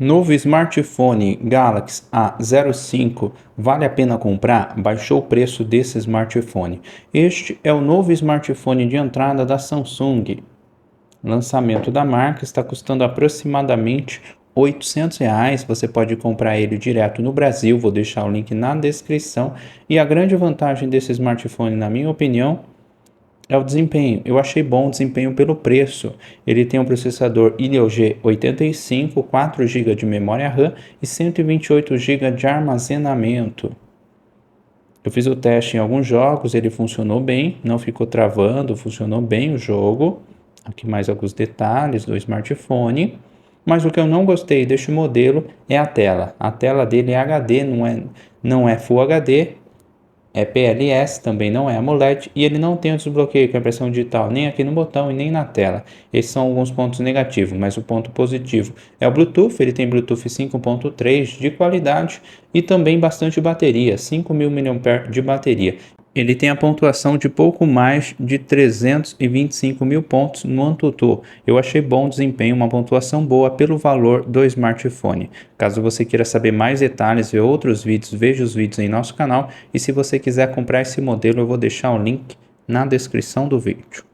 Novo smartphone Galaxy A05, vale a pena comprar? Baixou o preço desse smartphone. Este é o novo smartphone de entrada da Samsung. Lançamento da marca está custando aproximadamente R$ 800. Você pode comprar ele direto no Brasil, vou deixar o link na descrição. E a grande vantagem desse smartphone, na minha opinião, é o desempenho. Eu achei bom o desempenho pelo preço. Ele tem um processador Helio G85, 4 GB de memória RAM e 128 GB de armazenamento. Eu fiz o teste em alguns jogos, ele funcionou bem, não ficou travando, funcionou bem o jogo. Aqui mais alguns detalhes do smartphone. Mas o que eu não gostei deste modelo é a tela. A tela dele é HD, não é Full HD. É PLS, também não é AMOLED, e ele não tem o desbloqueio com a impressão digital nem aqui no botão e nem na tela. Esses são alguns pontos negativos, mas o ponto positivo é o Bluetooth. Ele tem Bluetooth 5.3 de qualidade e também bastante bateria, 5.000 mAh de bateria. Ele tem a pontuação de pouco mais de 325 mil pontos no AnTuTu. Eu achei bom o desempenho, uma pontuação boa pelo valor do smartphone. Caso você queira saber mais detalhes, ver outros vídeos, veja os vídeos em nosso canal. E se você quiser comprar esse modelo, eu vou deixar o link na descrição do vídeo.